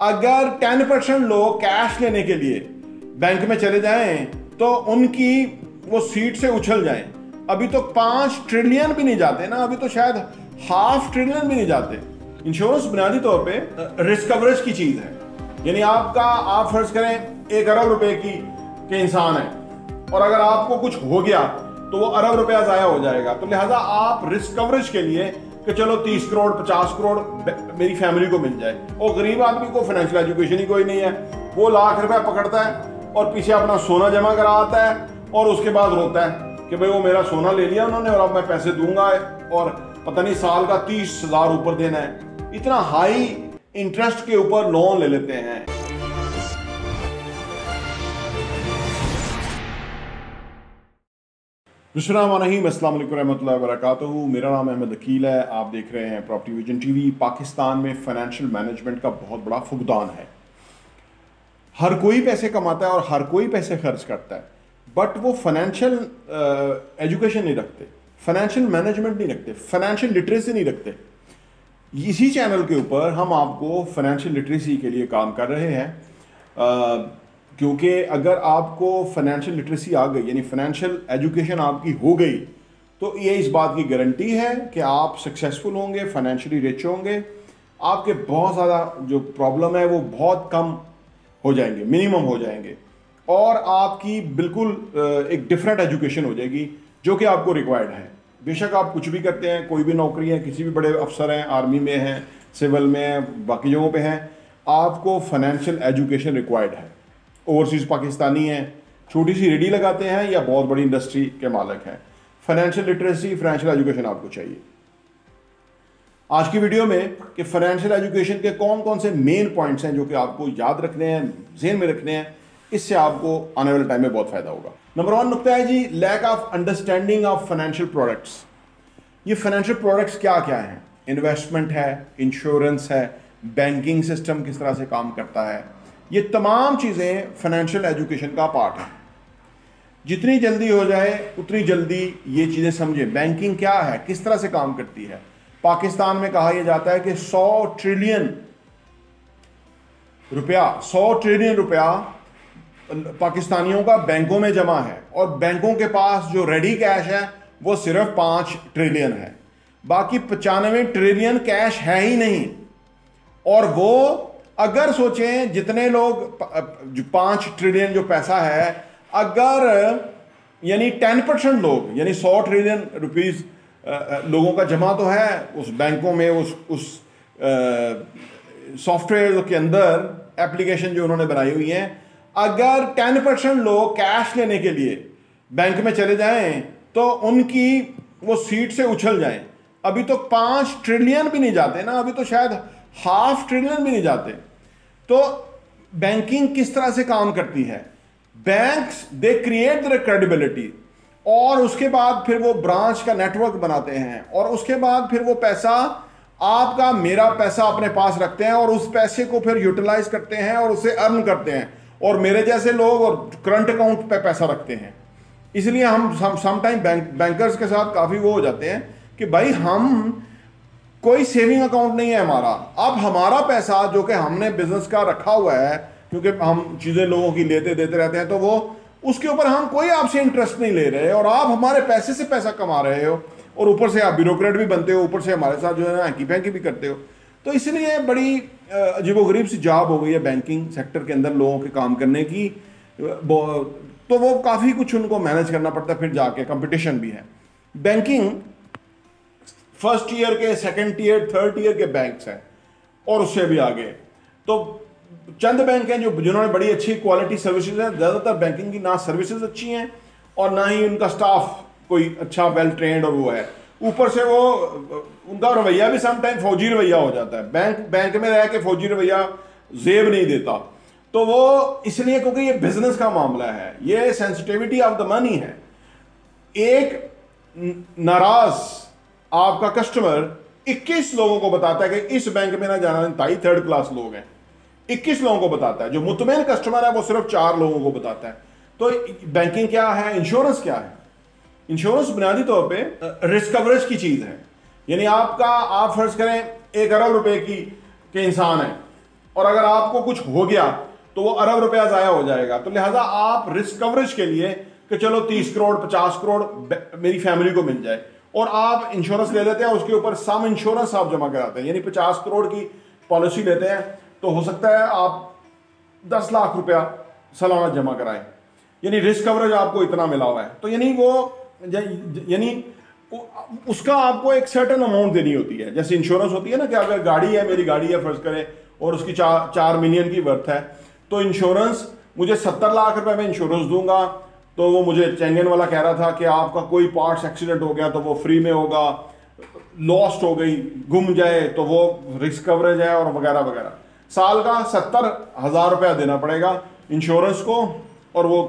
अगर 10% लोग कैश लेने के लिए बैंक में चले जाएं तो उनकी वो सीट से उछल जाएं। अभी तो 5 ट्रिलियन भी नहीं जाते ना, अभी तो शायद ½ ट्रिलियन भी नहीं जाते। इंश्योरेंस बुनियादी तौर पे रिस्क कवरेज की चीज है। यानी आप फर्ज करें 1 अरब रुपए के इंसान है और अगर आपको कुछ हो गया तो वो अरब रुपया जाया हो जाएगा। तो लिहाजा आप रिस्क कवरेज के लिए कि चलो 30 करोड़ 50 करोड़ मेरी फैमिली को मिल जाए। और गरीब आदमी को फाइनेंशियल एजुकेशन ही कोई नहीं है, वो लाख रुपया पकड़ता है और पीछे अपना सोना जमा करा आता है और उसके बाद रोता है कि भाई वो मेरा सोना ले लिया उन्होंने और अब मैं पैसे दूंगा और पता नहीं साल का 30,000 ऊपर देना है। इतना हाई इंटरेस्ट के ऊपर लोन ले लेते हैं। बिस्मिल्लाहिर्रहमानिर्रहीम, अस्सलाम वालेकुम रहमतुल्लाहि व बरकातहू। मेरा नाम अहमद अकील है। आप देख रहे हैं प्रॉपर्टी विजन टीवी। पाकिस्तान में फाइनेंशियल मैनेजमेंट का बहुत बड़ा फुकदान है। हर कोई पैसे कमाता है और हर कोई पैसे खर्च करता है, बट वो फाइनेंशियल एजुकेशन नहीं रखते, फाइनेंशियल मैनेजमेंट नहीं रखते, फाइनेंशियल लिटरेसी नहीं रखते। इसी चैनल के ऊपर हम आपको फाइनेंशियल लिटरेसी के लिए काम कर रहे हैं, क्योंकि अगर आपको फाइनेंशियल लिटरेसी आ गई यानी फाइनेंशियल एजुकेशन आपकी हो गई तो ये इस बात की गारंटी है कि आप सक्सेसफुल होंगे, फाइनेंशियली रिच होंगे। आपके बहुत ज़्यादा जो प्रॉब्लम है वो बहुत कम हो जाएंगे, मिनिमम हो जाएंगे और आपकी बिल्कुल एक डिफरेंट एजुकेशन हो जाएगी जो कि आपको रिक्वायर्ड है। बेशक आप कुछ भी करते हैं, कोई भी नौकरी है, किसी भी बड़े अफसर हैं, आर्मी में हैं, सिविल में, बाकी जगहों पे हैं, आपको फाइनेंशियल एजुकेशन रिक्वायर्ड है। ओवरसीज़ पाकिस्तानी हैं, छोटी सी रेडी लगाते हैं या बहुत बड़ी इंडस्ट्री के मालिक हैं, फाइनेंशियल लिटरेसी, फाइनेंशियल एजुकेशन आपको चाहिए। आज की वीडियो में कि फाइनेंशियल एजुकेशन के कौन कौन से मेन पॉइंट्स हैं जो कि आपको याद रखने हैं, ज़हन में रखने हैं, इससे आपको आने वाले टाइम में बहुत फ़ायदा होगा। नंबर 1 नुकता है जी, lack of understanding of financial products. ये फाइनेंशियल प्रोडक्ट्स क्या क्या हैं? इन्वेस्टमेंट है, इंश्योरेंस है, बैंकिंग सिस्टम किस तरह से काम करता है, ये तमाम चीज़ें फाइनेंशियल एजुकेशन का पार्ट है। जितनी जल्दी हो जाए उतनी जल्दी ये चीज़ें समझें। बैंकिंग क्या है, किस तरह से काम करती है। पाकिस्तान में कहा यह जाता है कि 100 ट्रिलियन रुपया पाकिस्तानियों का बैंकों में जमा है और बैंकों के पास जो रेडी कैश है वो सिर्फ 5 ट्रिलियन है। बाकी 95 ट्रिलियन कैश है ही नहीं। और वो अगर सोचें जितने लोग 5 ट्रिलियन जो पैसा है, अगर यानी 10% लोग यानी 100 ट्रिलियन रुपीस लोगों का जमा तो है उस बैंकों में, उस सॉफ्टवेयर के अंदर एप्लीकेशन जो उन्होंने बनाई हुई है, अगर 10% लोग कैश लेने के लिए बैंक में चले जाएं तो उनकी वो सीट से उछल जाएं। अभी तो 5 ट्रिलियन भी नहीं जाते ना, अभी तो शायद ½ ट्रिलियन भी नहीं जाते। तो बैंकिंग किस तरह से काम करती है? Banks they create their credibility और उसके बाद फिर वो ब्रांच का नेटवर्क बनाते हैं और उसके बाद फिर वो पैसा आपका मेरा पैसा अपने पास रखते हैं और उस पैसे को फिर यूटिलाइज करते हैं और उसे अर्न करते हैं और मेरे जैसे लोग और करंट अकाउंट पे पैसा रखते हैं। इसलिए हम समटाइम बैंकर्स के साथ काफ़ी वो हो जाते हैं कि भाई हम कोई सेविंग अकाउंट नहीं है हमारा। अब हमारा पैसा जो कि हमने बिजनेस का रखा हुआ है, क्योंकि हम चीज़ें लोगों की लेते देते रहते हैं, तो वो उसके ऊपर हम कोई आपसे इंटरेस्ट नहीं ले रहे और आप हमारे पैसे से पैसा कमा रहे हो और ऊपर से आप ब्यूरोक्रेट भी बनते हो, ऊपर से हमारे साथ जो है ना हैंकी पैंकी भी करते हो। तो इसलिए बड़ी अजीबोगरीब सी जॉब हो गई है बैंकिंग सेक्टर के अंदर लोगों के काम करने की। तो वो काफ़ी कुछ उनको मैनेज करना पड़ता है, फिर जाके कंपटीशन भी है। बैंकिंग फर्स्ट ईयर के, सेकंड ईयर, थर्ड ईयर के बैंक्स हैं और उससे भी आगे। तो चंद बैंक हैं जिन्होंने बड़ी अच्छी क्वालिटी सर्विसेज है। ज़्यादातर बैंकिंग की ना सर्विसेज अच्छी हैं और ना ही उनका स्टाफ कोई अच्छा वेल ट्रेंड और वो है। ऊपर से वो उनका रवैया भी समटाइम फौजी रवैया हो जाता है। बैंक में रह के फौजी रवैया जेब नहीं देता। तो वो इसलिए क्योंकि ये बिजनेस का मामला है, ये सेंसिटिविटी ऑफ द मनी है। एक नाराज आपका कस्टमर 21 लोगों को बताता है कि इस बैंक में ना जाना, ताई 3rd क्लास लोग हैं, 21 लोगों को बताता है। जो मुतमईन कस्टमर है वो सिर्फ 4 लोगों को बताता है। तो बैंकिंग क्या है, इंश्योरेंस क्या है? इंश्योरेंस बुनियादी तौर पे रिस्क कवरेज की चीज है। यानी आप फर्ज करें 1 अरब रुपए के इंसान है और अगर आपको कुछ हो गया तो वो अरब रुपया ज़ाया हो जाएगा। तो लिहाजा आप रिस्क कवरेज के लिए कि चलो 30 करोड़ 50 करोड़ मेरी फैमिली को मिल जाए, और आप इंश्योरेंस ले लेते हैं, उसके ऊपर सम इंश्योरेंस आप जमा कराते हैं, यानी 50 करोड़ की पॉलिसी लेते हैं, तो हो सकता है आप 10 लाख रुपया सालाना जमा कराएं, यानी रिस्क कवरेज आपको इतना मिला हुआ है। तो यानी उसका आपको एक सर्टेन अमाउंट देनी होती है। जैसे इंश्योरेंस होती है ना कि अगर गाड़ी है, मेरी गाड़ी है फर्ज करें, और उसकी 4 मिलियन की वर्थ है, तो इंश्योरेंस मुझे 70 लाख रुपए में इंश्योरेंस दूंगा। तो वो मुझे चेंगन वाला कह रहा था कि आपका कोई पार्ट्स एक्सीडेंट हो गया तो वो फ्री में होगा, लॉस्ट हो गई, गुम जाए तो वो रिस्क कवरेज है, और वगैरह वगैरह। साल का 70,000 रुपया देना पड़ेगा इंश्योरेंस को, और वो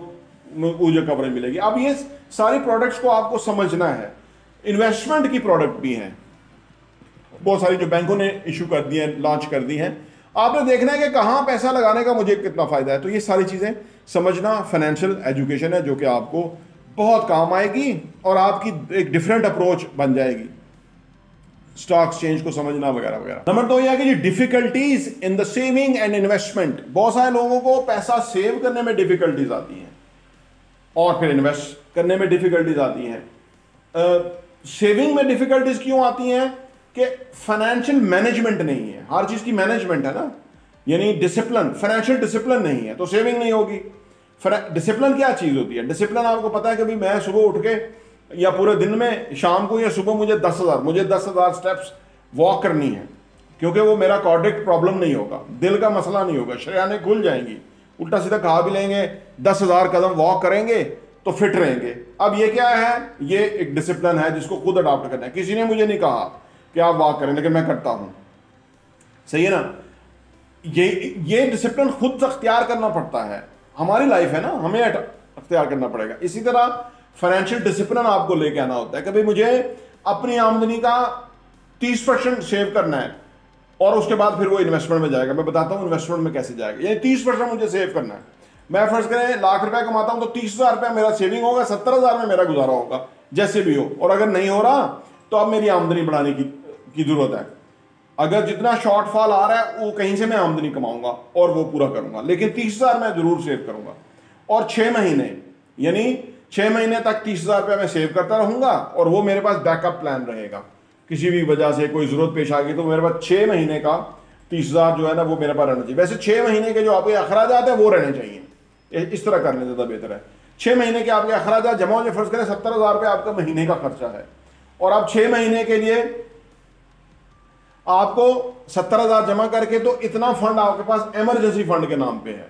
मुझे कवरेज मिलेगी। अब ये सारी प्रोडक्ट्स को आपको समझना है। इन्वेस्टमेंट की प्रोडक्ट भी हैं बहुत सारी जो बैंकों ने इशू कर दी हैं, लॉन्च कर दी हैं। आपने देखना है कि कहाँ पैसा लगाने का मुझे कितना फायदा है। तो ये सारी चीजें समझना फाइनेंशियल एजुकेशन है, जो कि आपको बहुत काम आएगी और आपकी एक डिफरेंट अप्रोच बन जाएगी स्टॉक एक्सचेंज को समझना वगैरह वगैरह। नंबर 2 यह है कि जी difficulties in the saving and investment. बहुत सारे लोगों को पैसा सेव करने में डिफिकल्टीज आती हैं और फिर इन्वेस्ट करने में डिफिकल्टीज आती हैं। सेविंग में डिफिकल्टीज क्यों आती हैं कि फाइनेंशियल मैनेजमेंट नहीं है। हर चीज की मैनेजमेंट है ना, यानी डिसिप्लिन, फाइनेंशियल डिसिप्लिन नहीं है तो सेविंग नहीं होगी। डिसिप्लिन क्या चीज होती है? डिसिप्लिन आपको पता है कि भाई मैं सुबह उठ के या पूरे दिन में शाम को या सुबह मुझे 10,000 स्टेप्स वॉक करनी है, क्योंकि वो मेरा कार्डिक प्रॉब्लम नहीं होगा, दिल का मसला नहीं होगा, शरीयानें खुल जाएंगी, उल्टा सीधा खा भी लेंगे, 10,000 कदम वॉक करेंगे तो फिट रहेंगे। अब ये क्या है? ये एक डिसिप्लिन है जिसको खुद अडॉप्ट करना है। किसी ने मुझे नहीं कहा कि आप वॉक करें, लेकिन मैं करता हूं। सही है ना? ये डिसिप्लिन खुद अख्तियार करना पड़ता है। हमारी लाइफ है ना, हमें अख्तियार करना पड़ेगा। इसी तरह फाइनेंशियल डिसिप्लिन आपको लेके आना होता है कि भाई मुझे अपनी आमदनी का 30% सेव करना है और उसके बाद फिर वो इन्वेस्टमेंट में जाएगा। मैं बताता हूँ इन्वेस्टमेंट में कैसे जाएगा। ये 30% मुझे सेव करना है। मैं फर्ज करें लाख रुपया कमाता हूं तो 30,000 रुपया मेरा सेविंग होगा, 70,000 में मेरा गुजारा होगा जैसे भी हो। और अगर नहीं हो रहा तो अब मेरी आमदनी बढ़ाने की जरूरत है। अगर जितना शॉर्टफॉल आ रहा है वो कहीं से मैं आमदनी कमाऊंगा और वो पूरा करूंगा, लेकिन 30,000 मैं जरूर सेव करूंगा। और 6 महीने यानी 6 महीने तक 30,000 रुपया मैं सेव करता रहूंगा और वो मेरे पास बैकअप प्लान रहेगा। किसी भी वजह से कोई जरूरत पेश आ गई तो मेरे पास 6 महीने का 30,000 जो है ना वो मेरे पास रहना चाहिए। वैसे 6 महीने के जो आपके अखराजात है वो रहने चाहिए, इस तरह करने ज़्यादा बेहतर है। 6 महीने के आपके अखराजात जमा हो जाए, फर्ज करें 70,000 रुपये आपका महीने का खर्चा है और आप 6 महीने के लिए आपको 70,000 जमा करके तो इतना फंड आपके पास इमरजेंसी फंड के नाम पे है,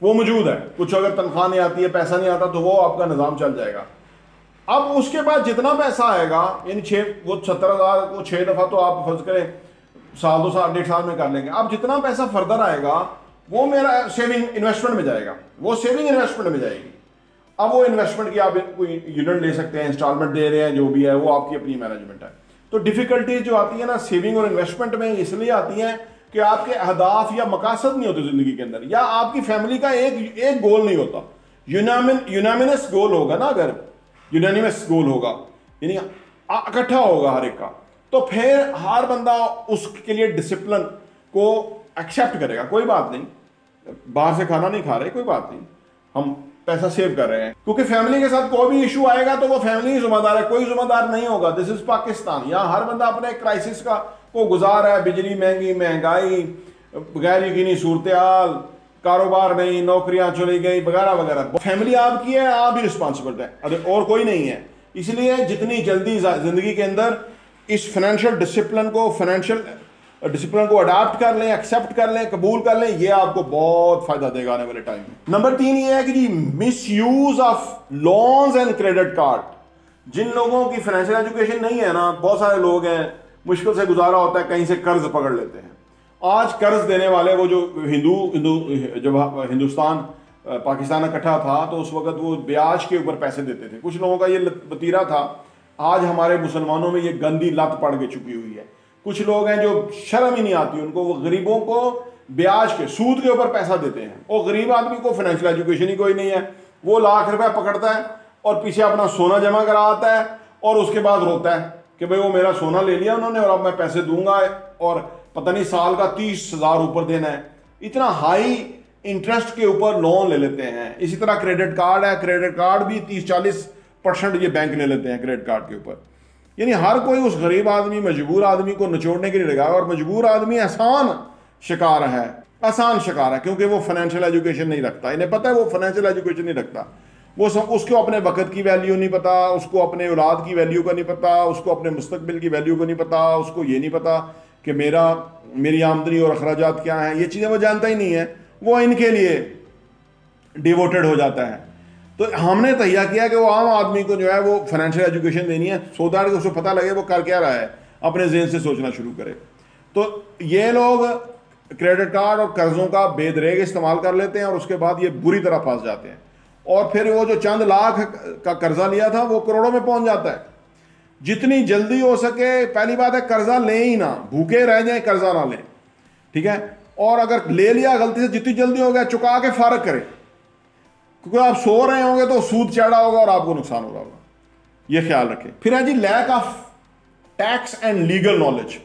वो मौजूद है। कुछ अगर तनख्वाह नहीं आती है, पैसा नहीं आता तो वो आपका निज़ाम चल जाएगा। अब उसके बाद जितना पैसा आएगा यानी 70,000 को 6 दफ़ा तो आप फर्ज करें साल 2 साल 1.5 साल में कर लेंगे। अब जितना पैसा फर्दर आएगा वो मेरा सेविंग इन्वेस्टमेंट में जाएगा, वो सेविंग इन्वेस्टमेंट में जाएगी। अब वो इन्वेस्टमेंट की आप कोई यूनिट ले सकते हैं, इंस्टॉलमेंट दे रहे हैं, जो भी है वो आपकी अपनी मैनेजमेंट है। तो डिफिकल्टीज जो आती है ना सेविंग और इन्वेस्टमेंट में इसलिए आती हैं कि आपके अहदाफ या मकासद नहीं होते जिंदगी के अंदर, या आपकी फैमिली का एक गोल नहीं होता। यूनामिनस गोल होगा ना, अगर यूनानिमस गोल होगा यानी इकट्ठा होगा हर एक का, तो फिर हर बंदा उसके लिए डिसिप्लिन को एक्सेप्ट करेगा। कोई बात नहीं, बाहर से खाना नहीं खा रहे, कोई बात नहीं, हम पैसा सेव कर रहे हैं। क्योंकि फैमिली के साथ कोई भी इशू आएगा तो वो फैमिली ही जिम्मेदार है, कोई जिम्मेदार नहीं होगा। This is Pakistan. यहाँ हर बंदा अपने क्राइसिस को गुजार है। बिजली महंगी, महंगाई, गैर यकीनी सूरत हाल, कारोबार नहीं, नौकरियां चली गई वगैरह वगैरह। फैमिली आपकी है, आप भी रिस्पॉन्सिबल है, अरे और कोई नहीं है। इसलिए जितनी जल्दी जिंदगी के अंदर इस फाइनेंशियल डिसिप्लिन को अडॉप्ट कर लें, एक्सेप्ट कर लें, कबूल कर लें, ये आपको बहुत फायदा देगा आने वाले टाइम में। नंबर 3 ये है कि जी misuse of loans and credit card. जिन लोगों की फाइनेंशियल एजुकेशन नहीं है ना, बहुत सारे लोग हैं मुश्किल से गुजारा होता है, कहीं से कर्ज पकड़ लेते हैं। आज कर्ज देने वाले वो जो जब हिंदुस्तान पाकिस्तान इकट्ठा था तो उस वक्त वो ब्याज के ऊपर पैसे देते थे। कुछ लोगों का ये वतीरा था। आज हमारे मुसलमानों में ये गंदी लत पड़ के चुकी हुई है। कुछ लोग हैं जो शर्म ही नहीं आती उनको, वो गरीबों को ब्याज के सूद के ऊपर पैसा देते हैं। और गरीब आदमी को फाइनेंशियल एजुकेशन ही कोई नहीं है, वो लाख रुपया पकड़ता है और पीछे अपना सोना जमा कराता है और उसके बाद रोता है कि भाई वो मेरा सोना ले लिया उन्होंने और अब मैं पैसे दूंगा और पता नहीं साल का 30,000 ऊपर देना है। इतना हाई इंटरेस्ट के ऊपर लोन ले लेते हैं। इसी तरह क्रेडिट कार्ड है, क्रेडिट कार्ड भी 30-40% ये बैंक ले लेते हैं क्रेडिट कार्ड के ऊपर। यानी हर कोई उस गरीब आदमी, मजबूर आदमी को निचोड़ने के लिए लगा, और मजबूर आदमी आसान शिकार है क्योंकि वो फाइनेंशियल एजुकेशन नहीं रखता। इन्हें पता है वो फाइनेंशियल एजुकेशन नहीं रखता, वो सब, उसको अपने वक्त की वैल्यू नहीं पता, उसको अपने औलाद की वैल्यू का नहीं पता, उसको अपने मुस्तकबिल की वैल्यू का नहीं पता, उसको ये नहीं पता कि मेरी आमदनी और अखराजात क्या हैं, ये चीज़ें वो जानता ही नहीं है, वो इनके लिए डिवोटेड हो जाता है। तो हमने तैयार किया कि वो आम आदमी को जो है वो फाइनेंशियल एजुकेशन देनी है, सो दैट उसको पता लगे वो कर क्या रहा है, अपने ज़हन से सोचना शुरू करे। तो ये लोग क्रेडिट कार्ड और कर्ज़ों का बेदरेग इस्तेमाल कर लेते हैं और उसके बाद ये बुरी तरह फंस जाते हैं, और फिर वो जो चंद लाख का कर्जा लिया था वो करोड़ों में पहुंच जाता है। जितनी जल्दी हो सके, पहली बात है कर्जा लें ही ना, भूखे रह जाएं, कर्जा ना लें, ठीक है। और अगर ले लिया गलती से, जितनी जल्दी हो गया चुका के फारग करें, क्योंकि आप सो रहे होंगे तो सूद चढ़ा होगा और आपको नुकसान हो रहा होगा, ये ख्याल रखें। फिर है जी lack of tax and legal knowledge.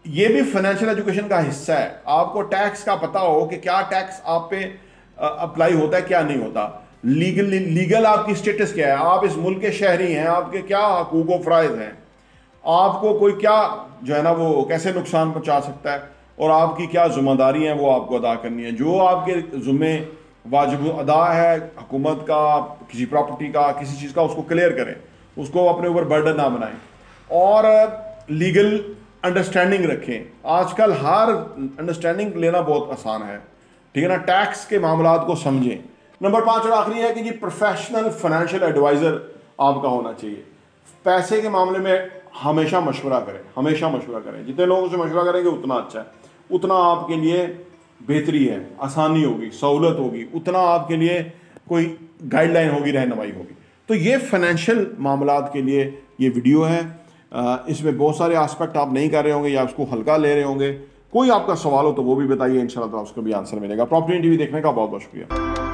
ये भी फाइनेंशियल एजुकेशन का हिस्सा है। आपको टैक्स का पता हो कि क्या टैक्स आप पे अप्लाई होता है, क्या नहीं होता, लीगल आपकी स्टेटस क्या है, आप इस मुल्क के शहरी हैं, आपके क्या हकूक व फ़राइज़ हैं, आपको कोई क्या जो है ना वो कैसे नुकसान पहुंचा सकता है, और आपकी क्या जिम्मेदारी है वो आपको अदा करनी है। जो आपके ज़ुम्मे वाजिब अदा है हुकूमत का, किसी प्रॉपर्टी का, किसी चीज़ का, उसको क्लियर करें, उसको अपने ऊपर बर्डन ना बनाएं, और लीगल अंडरस्टैंडिंग रखें। आजकल हर अंडरस्टैंडिंग लेना बहुत आसान है, ठीक है ना। टैक्स के मामलात को समझें। नंबर 5 और आखिरी है कि जी प्रोफेशनल फाइनेंशियल एडवाइज़र आपका होना चाहिए। पैसे के मामले में हमेशा मशवरा करें, जितने लोगों से मशवरा करेंगे उतना अच्छा है, उतना आपके लिए बेहतरी है, आसानी होगी, सहूलत होगी, उतना आपके लिए कोई गाइडलाइन होगी, रहनुमाई होगी। तो ये फाइनेंशियल मामलात के लिए ये वीडियो है। इसमें बहुत सारे आस्पेक्ट आप नहीं कर रहे होंगे या उसको हल्का ले रहे होंगे। कोई आपका सवाल हो तो वो भी बताइए, इंशाल्लाह तो उसको भी आंसर मिलेगा। प्रॉपर्टी टीवी देखने का बहुत बहुत शुक्रिया।